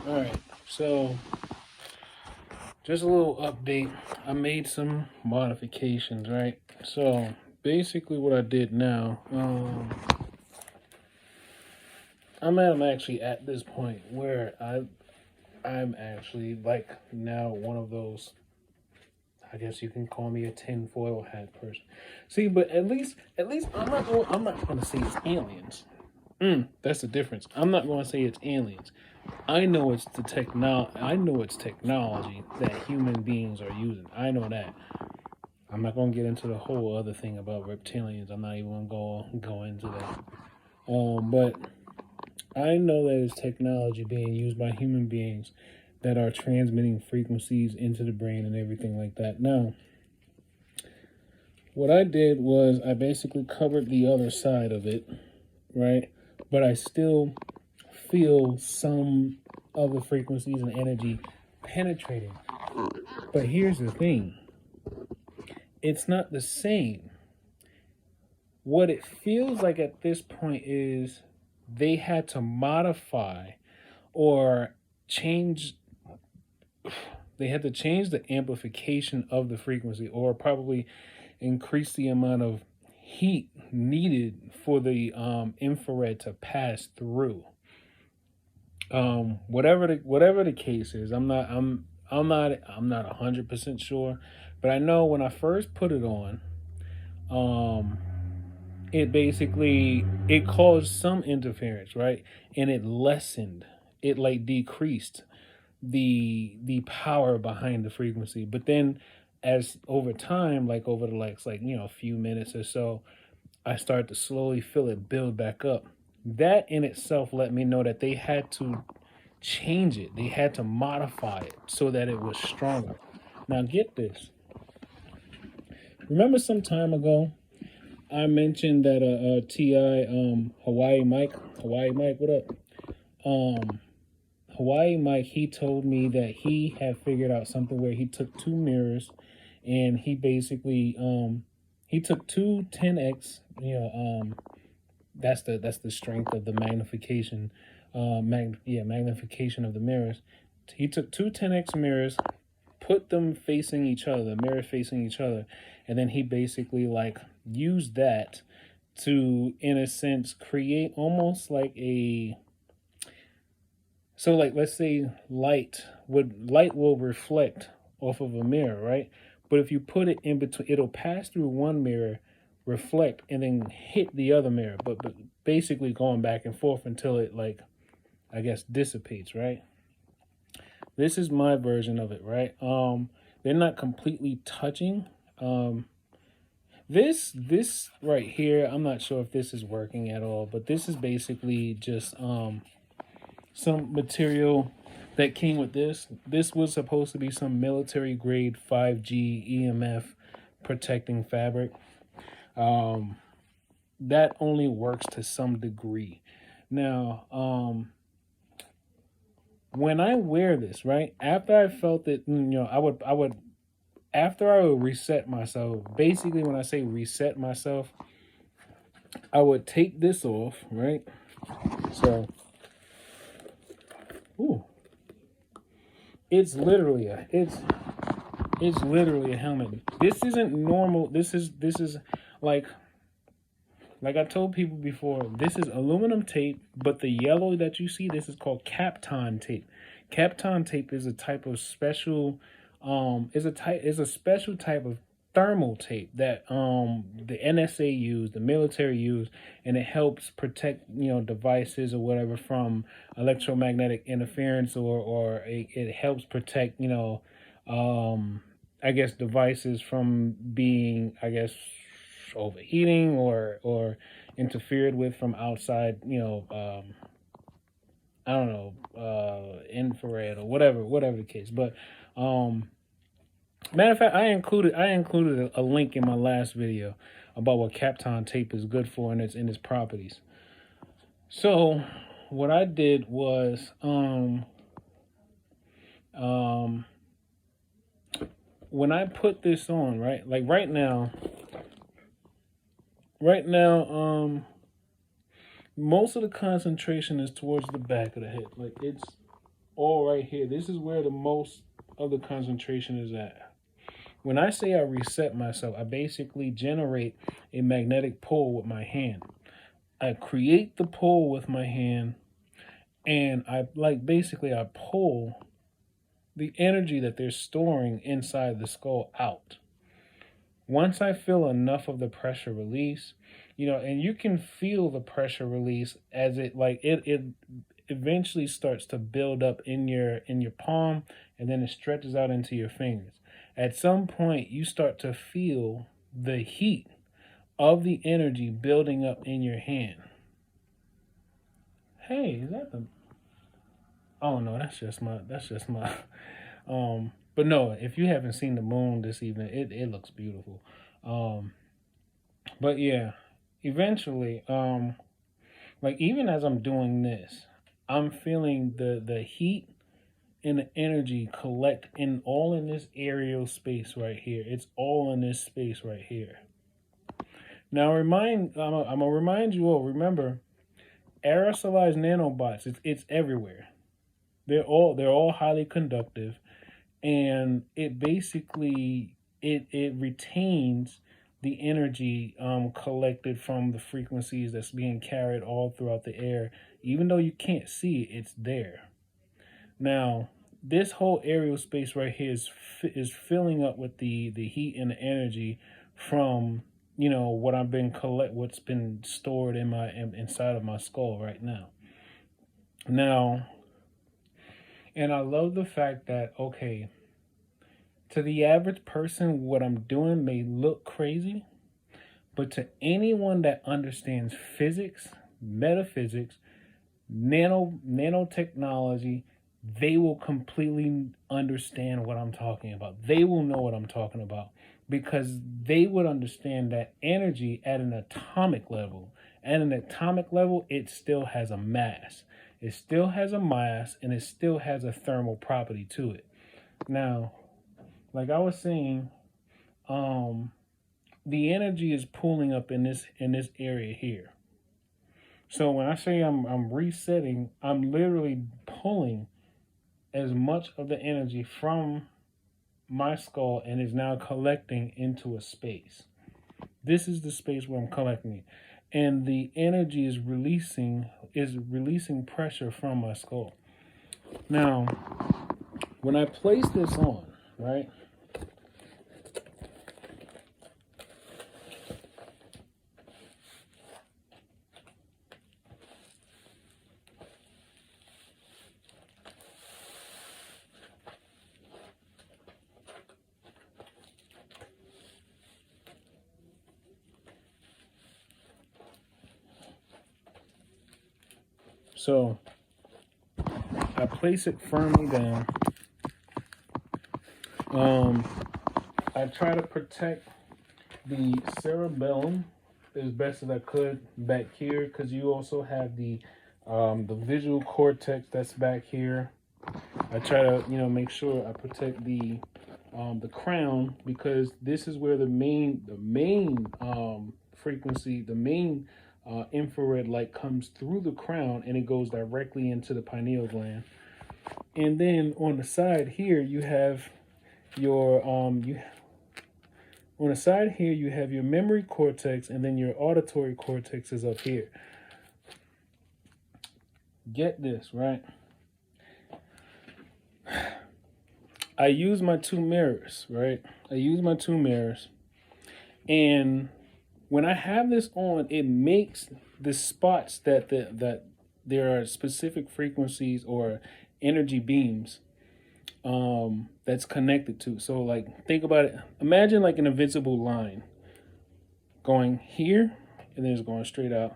All right, so just a little update. I made some modifications, right? So basically, what I did now, I'm actually at this point where I'm actually like now one of those. I guess you can call me a tinfoil hat person. See, but at least I'm not gonna say it's aliens. That's the difference. I'm not going to say it's aliens. I know it's the techno. I know it's technology that human beings are using. I know that. I'm not going to get into the whole other thing about reptilians. I'm not even going to go into that. But I know that it's technology being used by human beings that are transmitting frequencies into the brain and everything like that. Now, what I did was I basically covered the other side of it, right? But I still feel some of the frequencies and energy penetrating. But here's the thing, it's not the same. What it feels like at this point is they had to modify or change, they had to change the amplification of the frequency or probably increase the amount of heat needed for the infrared to pass through. Whatever the case is, I'm not 100% sure, but I know when I first put it on, um, it caused some interference, right? And it lessened, it like decreased the power behind the frequency. But then, as over time, like over the like a few minutes or so, I started to slowly feel it build back up. That in itself let me know that they had to change it. They had to modify it so that it was stronger. Now get this. Remember some time ago I mentioned that Ti Hawaii Mike, what up? Um, Hawaii Mike, he told me that he had figured out something where he took two mirrors and he basically he took two 10x, that's the strength of the magnification, magnification of the mirrors. He took two 10x mirrors, put them facing each other, the mirror facing each other, and then he basically like used that to, in a sense, create almost like a, so like let's say light will reflect off of a mirror, right? But if you put it in between, it'll pass through one mirror, reflect, and then hit the other mirror. But basically going back and forth until it like, I guess, dissipates, right? This is my version of it, right? They're not completely touching. Um, this right here, I'm not sure if this is working at all, but this is basically just some material that came with this. This was supposed to be some military grade 5G EMF protecting fabric. Um, that only works to some degree. Now, when I wear this, right after I felt it, I would after I would reset myself. Basically, when I say reset myself, I would take this off, right? So, ooh, it's literally a helmet. This isn't normal. This is like like I told people before. This is aluminum tape, but the yellow that you see, this is called Kapton tape. Kapton tape is a type of special, is a special type of thermal tape that the NSA used, the military used, and it helps protect devices or whatever from electromagnetic interference, or it helps protect I guess devices from being, I guess, overheating or interfered with from outside, I don't know, infrared or whatever the case. But um, matter of fact, I included a link in my last video about what Kapton tape is good for and its properties. So what I did was um, when I put this on, right, like right now, most of the concentration is towards the back of the head. Like all right here. This is where the most of the concentration is at. When I say I reset myself, I basically generate a magnetic pull with my hand. I create the pull with my hand, and I basically I pull the energy that they're storing inside the skull out. Once I feel enough of the pressure release, and you can feel the pressure release as it eventually starts to build up in your palm, and then it stretches out into your fingers. At some point you start to feel the heat of the energy building up in your hand. Hey, is that the oh no, that's just my but no, if you haven't seen the moon this evening, it looks beautiful. Um but yeah, eventually, even as I'm doing this, I'm feeling the heat and the energy collect in this aerial space right here. It's all in this space right here. Now I'm gonna remind you all, remember, aerosolized nanobots, it's everywhere. They're all highly conductive, and it basically it retains the energy collected from the frequencies that's being carried all throughout the air. Even though you can't see it, it's there. Now, this whole aerial space right here is filling up with the heat and the energy from what's been stored inside of my skull right now. Now, and I love the fact that, okay, to the average person, what I'm doing may look crazy, but to anyone that understands physics, metaphysics, nanotechnology, they will completely understand what I'm talking about. They will know what I'm talking about, because they would understand that energy at an atomic level. At an atomic level, it still has a mass. It still has a mass, and it still has a thermal property to it. Now, like I was saying, the energy is pulling up in this area here. So when I say I'm resetting, I'm literally pulling as much of the energy from my skull and is now collecting into a space. This is the space where I'm collecting it. And the energy is releasing pressure from my skull. Now, when I place this on, right? So I place it firmly down. I try to protect the cerebellum as best as I could back here, because you also have the visual cortex that's back here. I try to make sure I protect the crown, because this is where the main frequency, the main infrared light comes through the crown, and it goes directly into the pineal gland. And then on the side here you have your on the side here you have your memory cortex, and then your auditory cortex is up here. Get this, right? I use my two mirrors, right? And when I have this on, it makes the spots that there are specific frequencies or energy beams that's connected to. So like, think about it. Imagine like an invisible line going here, and then it's going straight out.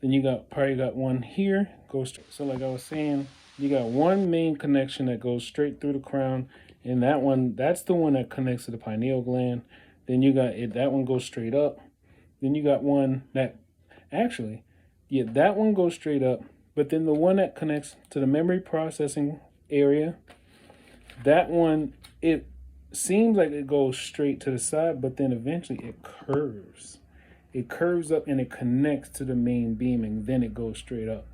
Then you probably got one here, goes straight. So like I was saying, you got one main connection that goes straight through the crown, and that's the one that connects to the pineal gland. Then you got it, that one goes straight up. Then you got one that that one goes straight up, but then the one that connects to the memory processing area, that one, it seems like it goes straight to the side, but then eventually it curves. It curves up and it connects to the main beam, and then it goes straight up.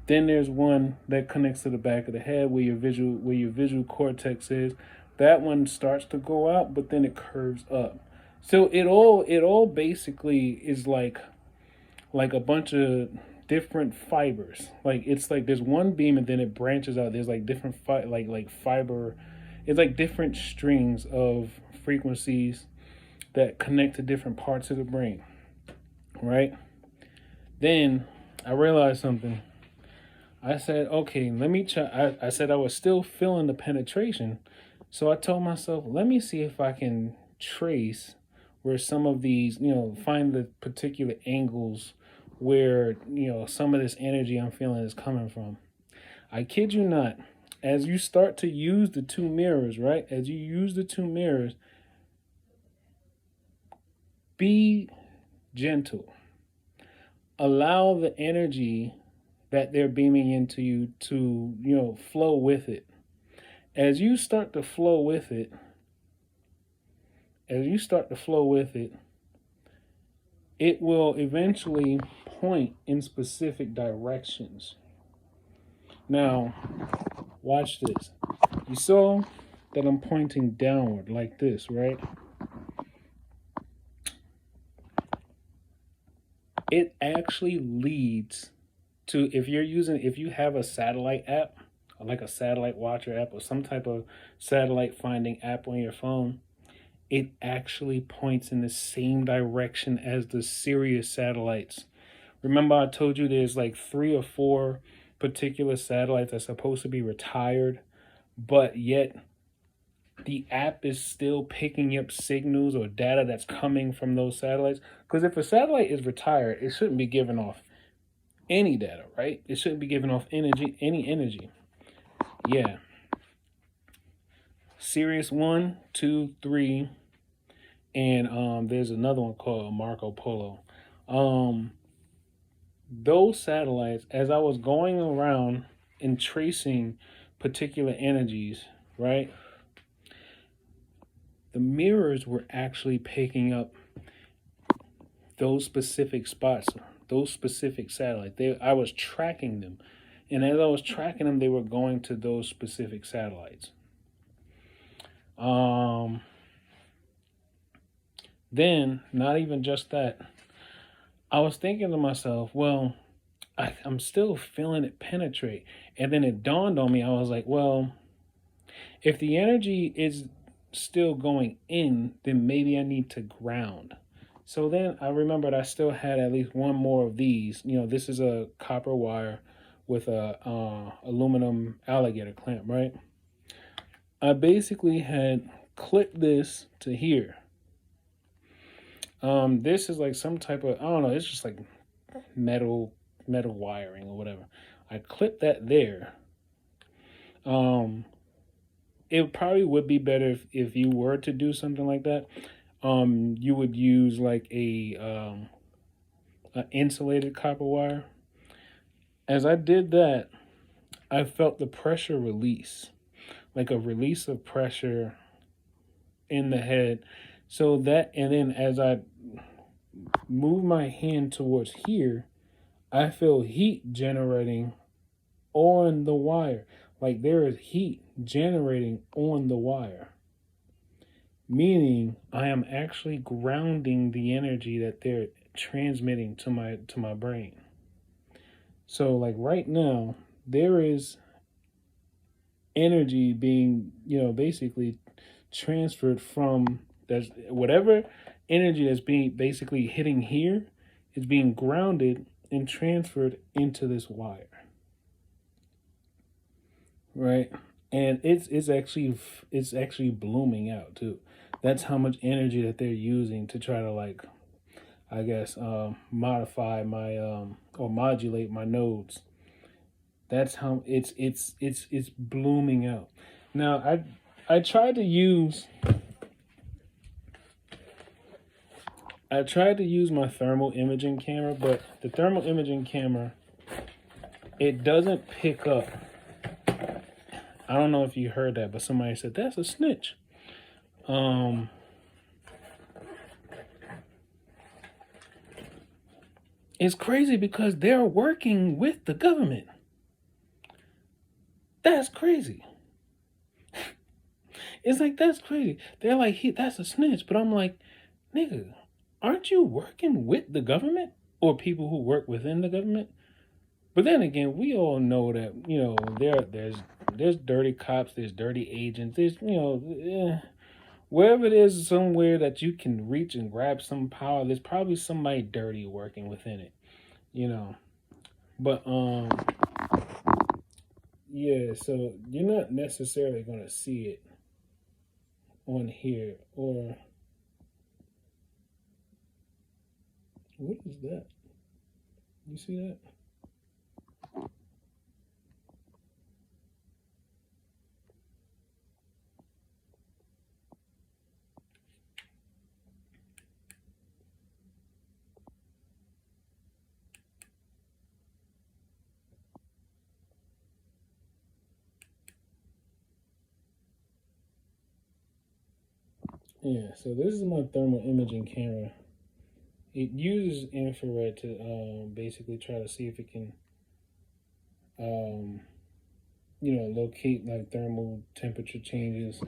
Then there's one that connects to the back of the head where your visual cortex is. That one starts to go out, but then it curves up. So it all basically is like a bunch of different fibers. Like it's like there's one beam and then it branches out. There's like different like fiber. It's like different strings of frequencies that connect to different parts of the brain, right? Then I realized something. I said, okay, let me try. I said I was still feeling the penetration. So I told myself, let me see if I can trace where some of these, find the particular angles where, some of this energy I'm feeling is coming from. I kid you not, as you start to use the two mirrors, right? As you use the two mirrors, be gentle. Allow the energy that they're beaming into you to, flow with it. As you start to flow with it, as you start to flow with it, it will eventually point in specific directions. Now, watch this. You saw that I'm pointing downward like this, right? It actually leads to, if you have a satellite app, like a satellite watcher app or some type of satellite finding app on your phone, it actually points in the same direction as the Sirius satellites. Remember, I told you there's like 3 or 4 particular satellites that's supposed to be retired, but yet the app is still picking up signals or data that's coming from those satellites. Because if a satellite is retired, it shouldn't be giving off any data, right? It shouldn't be giving off any energy. Yeah. Sirius 1, 2, 3, and there's another one called Marco Polo. Those satellites, as I was going around and tracing particular energies, right? The mirrors were actually picking up those specific spots, those specific satellites. I was tracking them. And as I was tracking them, they were going to those specific satellites. Then, not even just that, I was thinking to myself, well, I'm still feeling it penetrate. And then it dawned on me, I was like, well, if the energy is still going in, then maybe I need to ground. So then I remembered I still had at least one more of these. This is a copper wire with a aluminum alligator clamp, right? I basically had clipped this to here. This is like some type of, I don't know, it's just like metal wiring or whatever. I clipped that there. It probably would be better if you were to do something like that. You would use like a insulated copper wire. As I did that, I felt the pressure release, like a release of pressure in the head. So that, and then as I move my hand towards here, I feel heat generating on the wire. Like there is heat generating on the wire. Meaning I am actually grounding the energy that they're transmitting to my brain. So like right now, there is energy being, basically transferred from that's whatever energy that's being basically hitting here is being grounded and transferred into this wire. Right? And it's actually blooming out too. That's how much energy that they're using to try to like, I guess, modify my or modulate my nodes. That's how it's blooming out. Now I tried to use my thermal imaging camera, but the thermal imaging camera, it doesn't pick up. I don't know if you heard that, but somebody said that's a snitch. It's crazy because they're working with the government. That's crazy. It's like, that's crazy. They're like, that's a snitch. But I'm like, nigga, aren't you working with the government or people who work within the government? But then again, we all know that, there's dirty cops, there's dirty agents, there's, wherever there's somewhere that you can reach and grab some power, there's probably somebody dirty working within it, you know. But yeah, so you're not necessarily gonna see it on here. Or what is that? You see that? Yeah, so this is my thermal imaging camera. It uses infrared to basically try to see if it can um, locate like thermal temperature changes.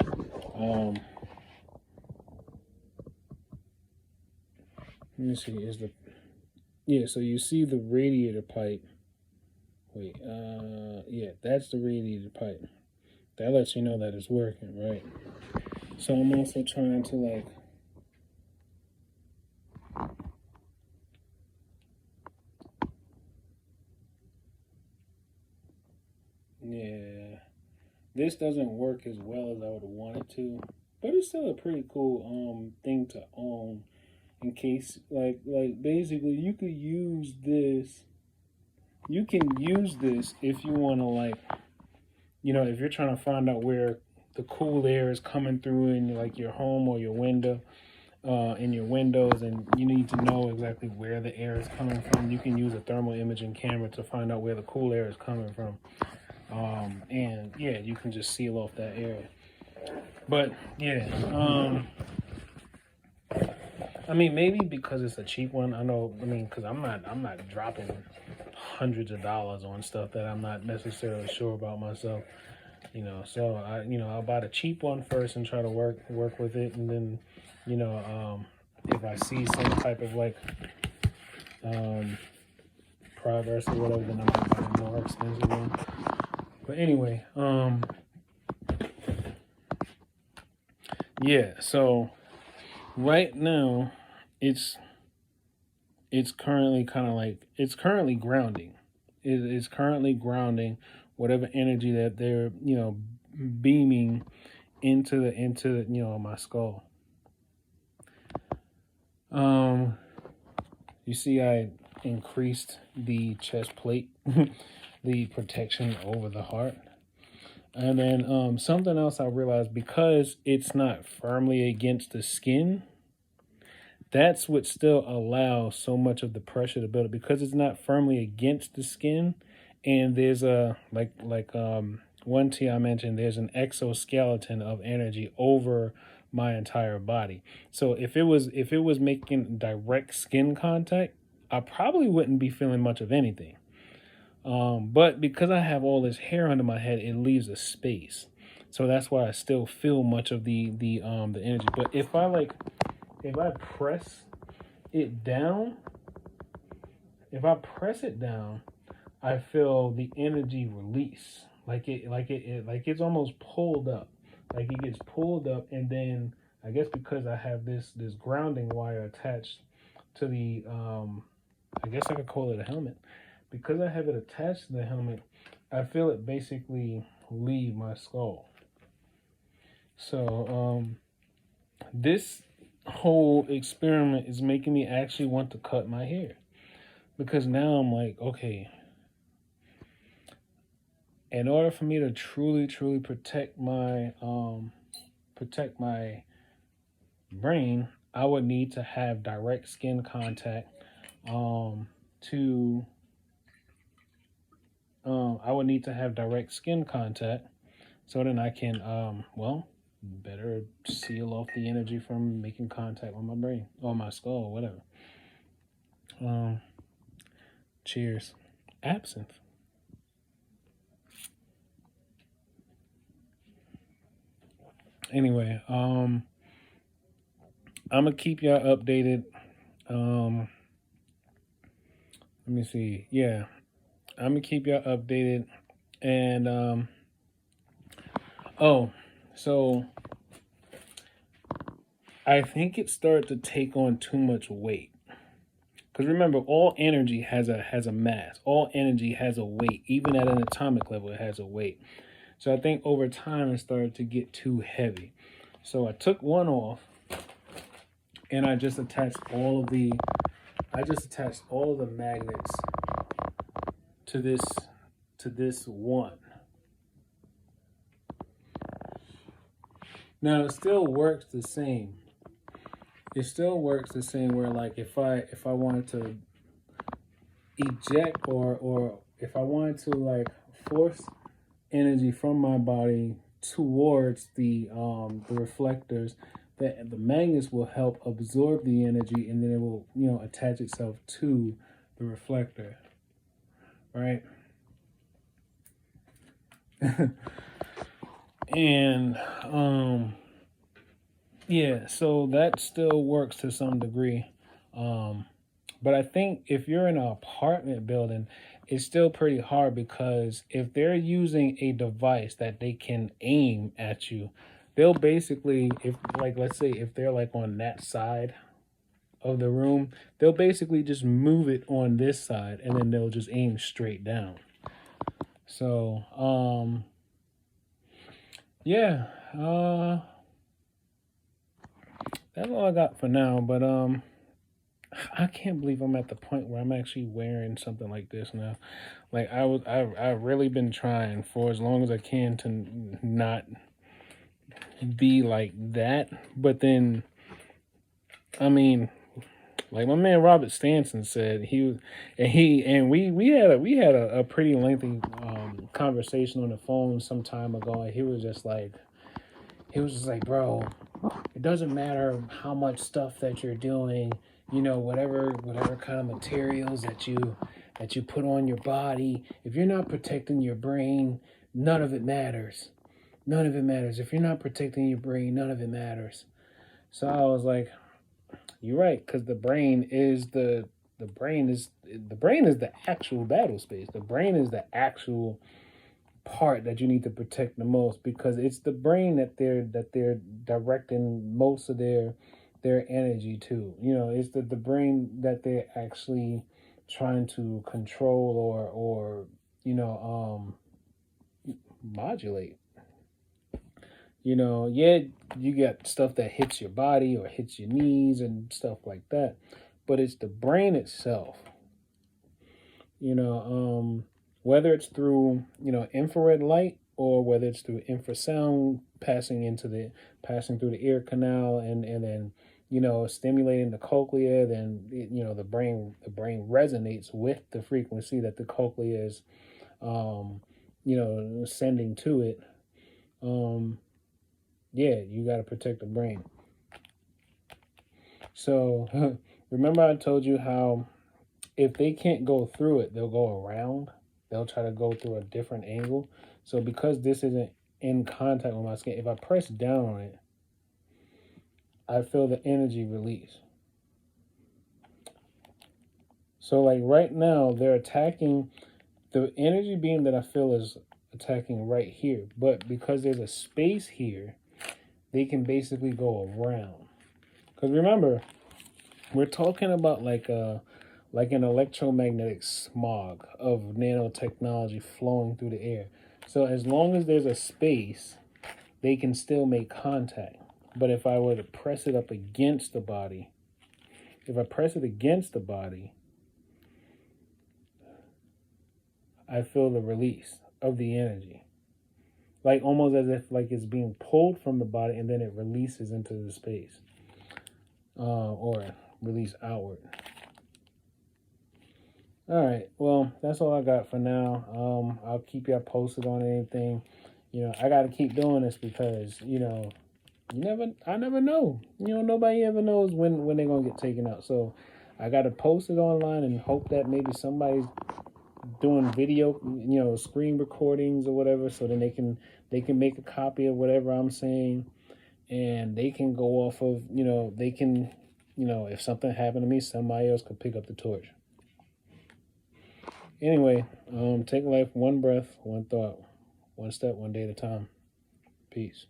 Um, let me see. Is the Yeah? So you see the radiator pipe. Wait. Yeah, that's the radiator pipe. That lets you know that it's working, right? So I'm also trying to like. Yeah, this doesn't work as well as I would want it to, but it's still a pretty cool thing to own. In case basically you could use this. You can use this if you want to if you're trying to find out where the cool air is coming through in like your home or your window, in your windows, and you need to know exactly where the air is coming from. You can use a thermal imaging camera to find out where the cool air is coming from. And yeah, you can just seal off that area. But yeah, I mean, maybe because it's a cheap one. I know. I mean, because I'm not dropping hundreds of dollars on stuff that I'm not necessarily sure about myself. So I'll buy the cheap one first and try to work with it, and then, if I see some type of like um, progress or whatever, then I might buy a more expensive one. But anyway, yeah. So right now, it's it's currently kind of like it's currently grounding. It's currently grounding whatever energy that they're beaming into my skull. Um, you see, I increased the chest plate, the protection over the heart. And then something else I realized, because it's not firmly against the skin, that's what still allows so much of the pressure to build up, because it's not firmly against the skin. And there's a one T I mentioned, there's an exoskeleton of energy over my entire body. So if it was making direct skin contact, I probably wouldn't be feeling much of anything. But because I have all this hair under my head, it leaves a space. So that's why I still feel much of the energy. But if I press it down, if I press it down, I feel the energy release. Like it's almost pulled up. Like it gets pulled up, and then I guess because I have this grounding wire attached to the I guess I could call it a helmet. Because I have it attached to the helmet, I feel it basically leave my skull. So this whole experiment is making me actually want to cut my hair, because now I'm like, okay, in order for me to truly, truly protect my brain, I would need to have direct skin contact. To I would need to have direct skin contact, so then I can better seal off the energy from making contact with my brain or my skull, whatever. Um, Cheers. Absinthe. Anyway, I'm gonna keep y'all updated. Um, let me see. Yeah, I'm gonna keep y'all updated. And oh, so I think it started to take on too much weight. Because remember, all energy has a mass. All energy has a weight. Even at an atomic level, it has a weight. So I think over time it started to get too heavy. So I took one off, and I just attached all of the magnets to this one. Now it still works the same. It still works the same where, like, if I wanted to eject, or if I wanted to like force energy from my body towards the reflectors, that the magnets will help absorb the energy, and then it will, attach itself to the reflector, right? And yeah, so that still works to some degree. um but I think if you're in an apartment building, it's still pretty hard, because if they're using a device that they can aim at you, they'll basically, if, like, let's say if they're like on that side of the room, they'll basically just move it on this side, and then they'll just aim straight down. So yeah, that's all I got for now. But I can't believe I'm at the point where I'm actually wearing something like this now. Like, I've really been trying for as long as I can to not be like that. But then, I mean, like my man Robert Stanson said, we had a pretty lengthy conversation on the phone some time ago, and he was just like, bro, it doesn't matter how much stuff that you're doing, whatever kind of materials that you put on your body. If you're not protecting your brain, none of it matters. None of it matters. If you're not protecting your brain, none of it matters. So I was like, you're right, because the brain is the actual battle space. The brain is the actual part that you need to protect the most, because it's the brain that they're directing most of their energy to. It's the brain that they're actually trying to control, or modulate. Yeah, you got stuff that hits your body or hits your knees and stuff like that, but it's the brain itself. you know Whether it's through infrared light, or whether it's through infrasound passing through the ear canal, and then stimulating the cochlea. Then the brain resonates with the frequency that the cochlea is sending to it. um yeah, you got to protect the brain. So remember I told you how, if they can't go through it, they'll go around. They'll try to go through a different angle. So because this isn't in contact with my skin, if I press down on it, I feel the energy release. So like right now, they're attacking the energy beam that I feel is attacking right here. But because there's a space here, they can basically go around. Because remember, we're talking about like an electromagnetic smog of nanotechnology flowing through the air. So as long as there's a space, they can still make contact. But if I were to press it up against the body, if I press it against the body, I feel the release of the energy. Like almost as if like it's being pulled from the body, and then it releases into the space, or release outward. All right. Well, that's all I got for now. I'll keep y'all posted on anything. I got to keep doing this because I never know. Nobody ever knows when they're gonna get taken out. So I got to post it online and hope that maybe somebody's doing video, screen recordings or whatever, so then they can make a copy of whatever I'm saying. and they can go off of, they can, if something happened to me, somebody else could pick up the torch. Anyway, take life one breath, one thought, one step, one day at a time. Peace.